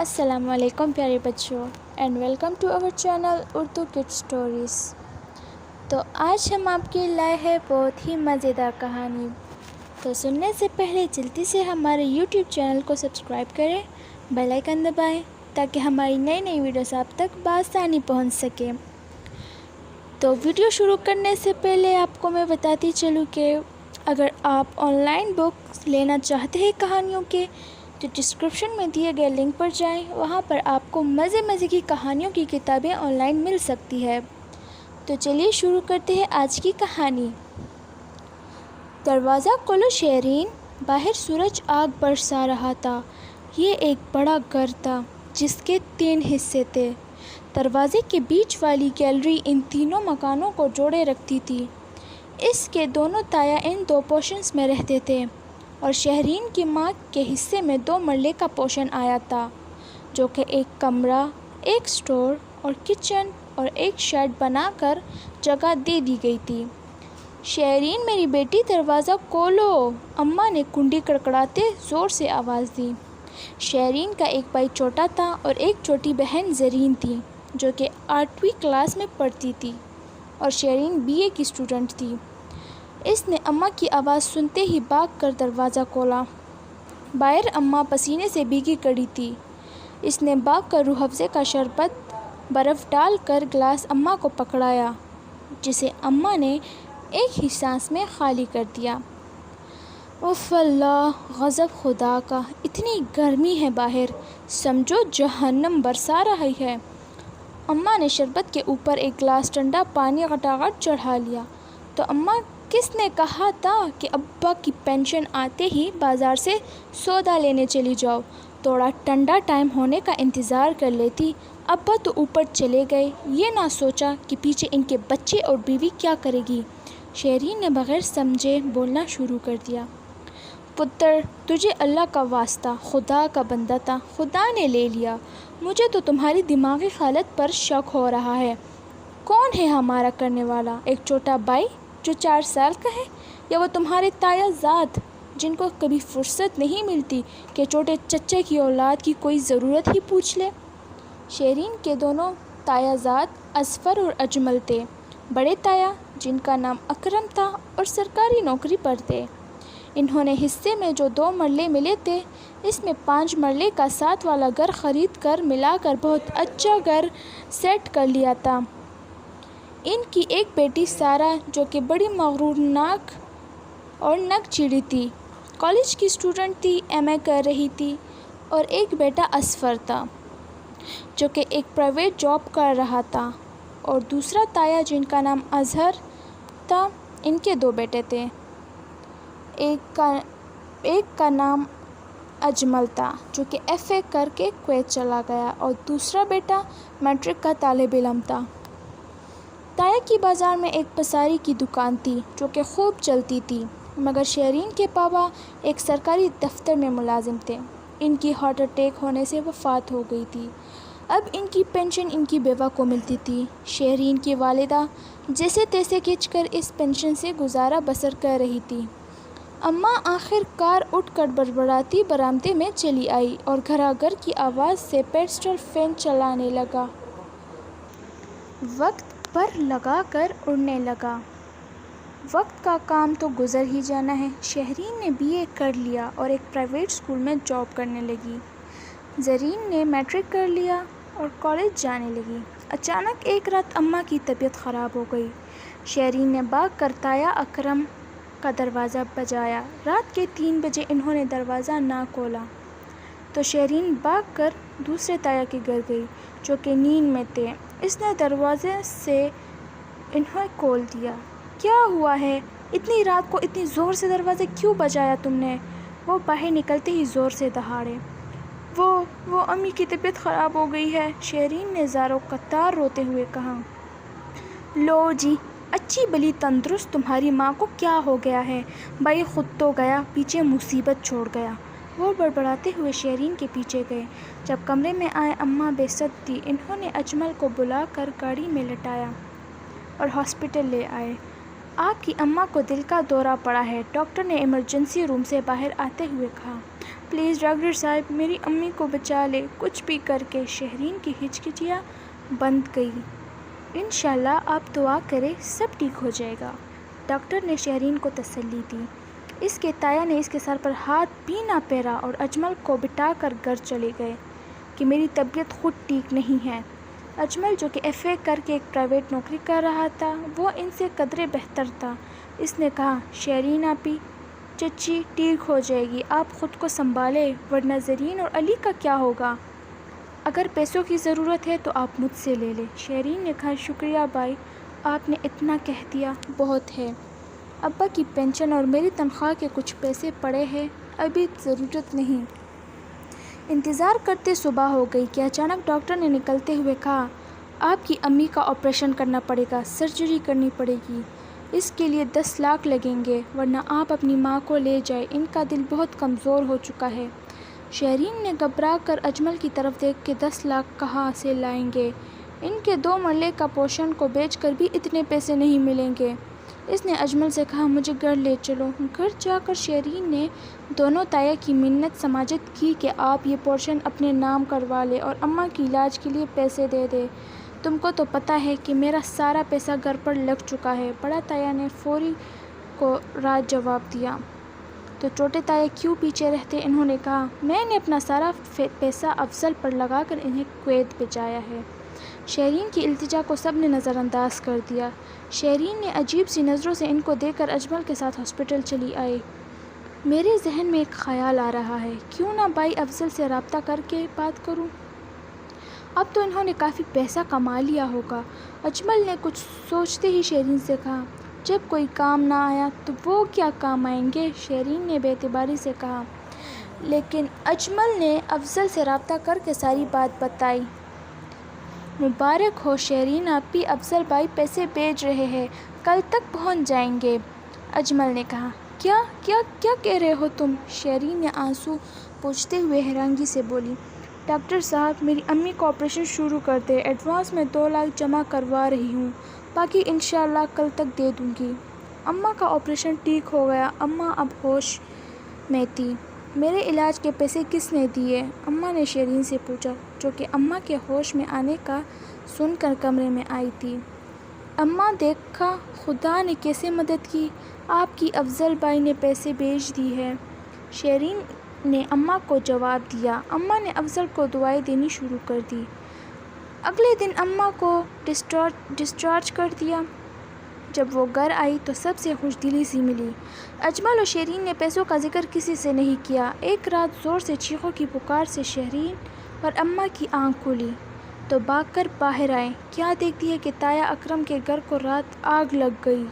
السلام علیکم پیارے بچوں and welcome to our channel Urdu Kid Stories. تو آج ہم آپ کے لائے ہیں بہت ہی مزیدار کہانی۔ تو سننے سے پہلے جلدی سے ہمارے یوٹیوب چینل کو سبسکرائب کریں، بیل آئیکن دبائیں تاکہ ہماری نئی ویڈیوز آپ تک بآسانی پہنچ سکیں۔ تو ویڈیو شروع کرنے سے پہلے آپ کو میں بتاتی چلوں کہ اگر آپ آن لائن بک لینا چاہتے ہیں کہانیوں کے تو ڈسکرپشن میں دیے گئے لنک پر جائیں، وہاں پر آپ کو مزے کی کہانیوں کی کتابیں آن لائن مل سکتی ہے۔ تو چلیے شروع کرتے ہیں آج کی کہانی۔ دروازہ کھولو شہرین، باہر سورج آگ برسا رہا تھا۔ یہ ایک بڑا گھر تھا جس کے 3 حصے تھے۔ دروازے کے بیچ والی گیلری ان تینوں مکانوں کو جوڑے رکھتی تھی۔ اس کے دونوں تایا ان 2 پورشنز میں رہتے تھے اور شہرین کی ماں کے حصے میں 2 مرلے کا پورشن آیا تھا، جو کہ ایک کمرہ، ایک سٹور اور کچن اور ایک شیڈ بنا کر جگہ دے دی گئی تھی۔ شہرین میری بیٹی دروازہ کھولو، اماں نے کنڈی کڑکڑاتے زور سے آواز دی۔ شہرین کا ایک بھائی چھوٹا تھا اور ایک چھوٹی بہن زرین تھی جو کہ 8ویں کلاس میں پڑھتی تھی اور شہرین BA کی اسٹوڈنٹ تھی۔ اس نے اماں کی آواز سنتے ہی بھاگ کر دروازہ کھولا۔ باہر اماں پسینے سے بھیگی کھڑی تھی۔ اس نے بھاگ کر روح افزے کا شربت برف ڈال کر گلاس اماں کو پکڑایا، جسے اماں نے ایک ہی سانس میں خالی کر دیا۔ اف اللہ، غضب خدا کا، اتنی گرمی ہے باہر، سمجھو جہنم برسا رہی ہے۔ اماں نے شربت کے اوپر ایک گلاس ٹھنڈا پانی گھٹاگھٹ چڑھا لیا۔ تو اماں، کس نے کہا تھا کہ ابا کی پینشن آتے ہی بازار سے سودا لینے چلی جاؤ؟ تھوڑا ٹھنڈا ٹائم ہونے کا انتظار کر لیتی۔ ابا تو اوپر چلے گئے، یہ نہ سوچا کہ پیچھے ان کے بچے اور بیوی کیا کرے گی۔ شہرین نے بغیر سمجھے بولنا شروع کر دیا۔ پتر، تجھے اللہ کا واسطہ، خدا کا بندہ تھا، خدا نے لے لیا۔ مجھے تو تمہاری دماغی حالت پر شک ہو رہا ہے۔ کون ہے ہمارا کرنے والا؟ ایک چھوٹا بھائی جو 4 سال کا ہے، یا وہ تمہارے تایا زاد جن کو کبھی فرصت نہیں ملتی کہ چھوٹے چچے کی اولاد کی کوئی ضرورت ہی پوچھ لے؟ شہرین کے دونوں تایا زاد اصفر اور اجمل تھے۔ بڑے تایا، جن کا نام اکرم تھا، اور سرکاری نوکری پر تھے۔ انہوں نے حصے میں جو 2 مرلے ملے تھے، اس میں 5 مرلے کا ساتھ والا گھر خرید کر ملا کر بہت اچھا گھر سیٹ کر لیا تھا۔ ان کی ایک بیٹی سارہ، جو کہ بڑی مغرور ناک اور نک چڑھی تھی، کالج کی اسٹوڈنٹ تھی، MA کر رہی تھی، اور ایک بیٹا اصفر تھا جو کہ ایک پرائیویٹ جاب کر رہا تھا، اور دوسرا تایا جن کا نام اظہر تھا، ان کے 2 بیٹے تھے۔ ایک کا نام اجمل تھا جو کہ FA کر کے کویت چلا گیا، اور دوسرا بیٹا میٹرک کا طالب علم تھا۔ تایا کی بازار میں ایک پساری کی دکان تھی جو کہ خوب چلتی تھی، مگر شہرین کے پاپا ایک سرکاری دفتر میں ملازم تھے۔ ان کی ہارٹ اٹیک ہونے سے وفات ہو گئی تھی۔ اب ان کی پینشن ان کی بیوہ کو ملتی تھی۔ شہرین کی والدہ جیسے تیسے کھینچ کر اس پینشن سے گزارا بسر کر رہی تھی۔ اماں آخر کار اٹھ کر بڑبڑاتی برآمدے میں چلی آئی اور گھر کی آواز سے پیسٹل فین چلانے لگا۔ وقت پر لگا کر اڑنے لگا۔ وقت کا کام تو گزر ہی جانا ہے۔ شہرین نے BA کر لیا اور ایک پرائیویٹ اسکول میں جاب کرنے لگی۔ زرین نے میٹرک کر لیا اور کالج جانے لگی۔ اچانک ایک رات اماں کی طبیعت خراب ہو گئی۔ شہرین نے بھاگ کر تایا اکرم کا دروازہ بجایا۔ رات کے 3 بجے انہوں نے دروازہ نہ کھولا تو شہرین بھاگ کر دوسرے تایا کے گھر گئی جو کہ نیند میں تھے۔ اس نے دروازے سے انہیں کھول دیا۔ کیا ہوا ہے؟ اتنی رات کو اتنی زور سے دروازے کیوں بجایا تم نے؟ وہ باہر نکلتے ہی زور سے دہاڑے۔ وہ امی کی طبیعت خراب ہو گئی ہے، شہرین نے زاروں قطار روتے ہوئے کہا۔ لو جی، اچھی بلی تندرست تمہاری ماں کو کیا ہو گیا ہے؟ بھائی خود تو گیا، پیچھے مصیبت چھوڑ گیا۔ وہ بڑبڑاتے ہوئے شہرین کے پیچھے گئے۔ جب کمرے میں آئے، اماں بے ست تھی۔ انہوں نے اجمل کو بلا کر گاڑی میں لٹایا اور ہاسپٹل لے آئے۔ آپ کی اماں کو دل کا دورہ پڑا ہے، ڈاکٹر نے ایمرجنسی روم سے باہر آتے ہوئے کہا۔ پلیز ڈاکٹر صاحب میری امی کو بچا لے، کچھ بھی کر کے۔ شہرین کی ہچکچیاں بند گئی۔ انشاءاللہ آپ دعا کریں، سب ٹھیک ہو جائے گا۔ ڈاکٹر نے شہرین کو تسلی دی۔ اس کے تایا نے اس کے سر پر ہاتھ بھی نہ پھیرا اور اجمل کو بٹھا کر گھر چلے گئے کہ میری طبیعت خود ٹھیک نہیں ہے۔ اجمل جو کہ ایف اے کر کے ایک پرائیویٹ نوکری کر رہا تھا، وہ ان سے قدرے بہتر تھا۔ اس نے کہا، شہرین آپی، چچی ٹھیک ہو جائے گی، آپ خود کو سنبھالیں، ورنہ زرین اور علی کا کیا ہوگا؟ اگر پیسوں کی ضرورت ہے تو آپ مجھ سے لے لیں۔ شہرین نے کہا، شکریہ بھائی، آپ نے اتنا کہہ دیا بہت ہے۔ ابا کی پینشن اور میری تنخواہ کے کچھ پیسے پڑے ہیں، ابھی ضرورت نہیں۔ انتظار کرتے صبح ہو گئی کہ اچانک ڈاکٹر نے نکلتے ہوئے کہا، آپ کی امی کا آپریشن کرنا پڑے گا، سرجری کرنی پڑے گی۔ اس کے لیے 10 لاکھ لگیں گے، ورنہ آپ اپنی ماں کو لے جائیں، ان کا دل بہت کمزور ہو چکا ہے۔ شہرین نے گھبرا کر اجمل کی طرف دیکھ کے 10 لاکھ کہاں سے لائیں گے؟ ان کے 2 مرلے کا پورشن کو بیچ کر بھی اتنے پیسے نہیں ملیں گے۔ اس نے اجمل سے کہا، مجھے گھر لے چلو۔ گھر جا کر شہرین نے دونوں تایا کی منت سماجت کی کہ آپ یہ پورشن اپنے نام کروا لیں اور اماں کے علاج کے لیے پیسے دے دیں۔ تم کو تو پتہ ہے کہ میرا سارا پیسہ گھر پر لگ چکا ہے۔ بڑا تایا نے فوری کو رات جواب دیا۔ تو چھوٹے تایا کیوں پیچھے رہتے؟ انہوں نے کہا، میں نے اپنا سارا پیسہ افضل پر لگا کر انہیں کویت بھیجایا ہے۔ شہرین کی التجا کو سب نے نظر انداز کر دیا۔ شہرین نے عجیب سی نظروں سے ان کو دیکھ کر اجمل کے ساتھ ہاسپٹل چلی آئی۔ میرے ذہن میں ایک خیال آ رہا ہے، کیوں نہ بھائی افضل سے رابطہ کر کے بات کروں؟ اب تو انہوں نے کافی پیسہ کما لیا ہوگا۔ اجمل نے کچھ سوچتے ہی شہرین سے کہا، جب کوئی کام نہ آیا تو وہ کیا کام آئیں گے؟ شہرین نے بے اعتباری سے کہا۔ لیکن اجمل نے افضل سے رابطہ کر کے ساری بات بتائی۔ مبارک ہو شہرین آپی، افضل بھائی پیسے بھیج رہے ہیں، کل تک پہنچ جائیں گے۔ اجمل نے کہا، کیا کہہ رہے ہو تم؟ شہرین نے آنسو پوچھتے ہوئے حیرانگی سے بولی، ڈاکٹر صاحب میری امی کا آپریشن شروع کر دیں، ایڈوانس میں 2 لاکھ جمع کروا رہی ہوں، باقی انشاءاللہ کل تک دے دوں گی۔ اماں کا آپریشن ٹھیک ہو گیا، اماں اب ہوش میں تھی۔ میرے علاج کے پیسے کس نے دیے؟ اماں نے شہرین سے پوچھا، جو کہ اماں کے ہوش میں آنے کا سن کر کمرے میں آئی تھی۔ اماں دیکھا خدا نے کیسے مدد کی، آپ کی افضل بھائی نے پیسے بھیج دی ہے۔ شہرین نے اماں کو جواب دیا۔ اماں نے افضل کو دعائیں دینی شروع کر دی۔ اگلے دن اماں کو ڈسچارج کر دیا۔ جب وہ گھر آئی تو سب سے خوش دلی سی ملی۔ اجمل اور شہرین نے پیسوں کا ذکر کسی سے نہیں کیا۔ ایک رات زور سے چیخوں کی پکار سے شہرین اور اماں کی آنکھ کھلی تو بھاگ کر باہر آئے۔ کیا دیکھتی ہے کہ تایا اکرم کے گھر کو رات آگ لگ گئی۔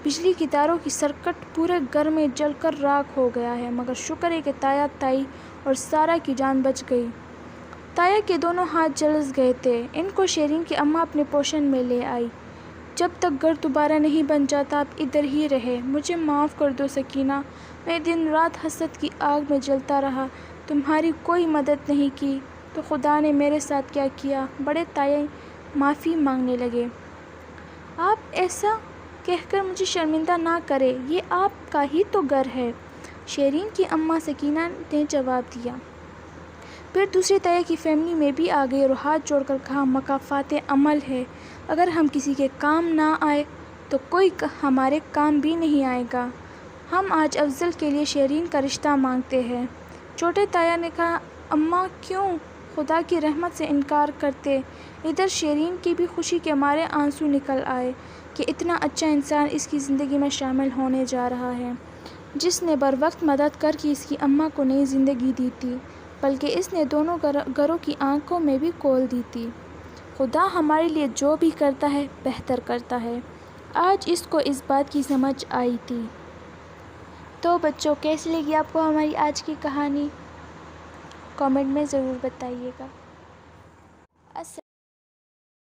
بجلی کی تاروں کی سرکٹ پورے گھر میں جل کر راکھ ہو گیا ہے، مگر شکر ہے کہ تایا، تائی اور سارا کی جان بچ گئی۔ تایا کے دونوں ہاتھ جلس گئے تھے۔ ان کو شہرین کی اماں اپنے پوشن میں لے آئی۔ جب تک گھر دوبارہ نہیں بن جاتا آپ ادھر ہی رہے، مجھے معاف کر دو سکینہ، میں دن رات حسد کی آگ میں جلتا رہا، تمہاری کوئی مدد نہیں کی تو خدا نے میرے ساتھ کیا کیا۔ بڑے تایا معافی مانگنے لگے۔ آپ ایسا کہہ کر مجھے شرمندہ نہ کریں، یہ آپ کا ہی تو گھر ہے، شہرین کی اماں سکینہ نے جواب دیا۔ پھر دوسری تایا کی فیملی میں بھی آ گئی اور ہاتھ جوڑ کر کہا، مکافات عمل ہے، اگر ہم کسی کے کام نہ آئے تو کوئی ہمارے کام بھی نہیں آئے گا۔ ہم آج افضل کے لیے شہرین کا رشتہ مانگتے ہیں۔ چھوٹے تایا نے کہا، اماں کیوں خدا کی رحمت سے انکار کرتے؟ ادھر شہرین کی بھی خوشی کے مارے آنسو نکل آئے کہ اتنا اچھا انسان اس کی زندگی میں شامل ہونے جا رہا ہے، جس نے بر وقت مدد کر کے اس کی اماں کو نئی زندگی دی تھی، بلکہ اس نے دونوں گھروں کی آنکھوں میں بھی کھول دی تھی۔ خدا ہمارے لیے جو بھی کرتا ہے بہتر کرتا ہے۔ آج اس کو اس بات کی سمجھ آئی تھی۔ تو بچوں، کیسی لگی آپ کو ہماری آج کی کہانی؟ کامنٹ میں ضرور بتائیے گا۔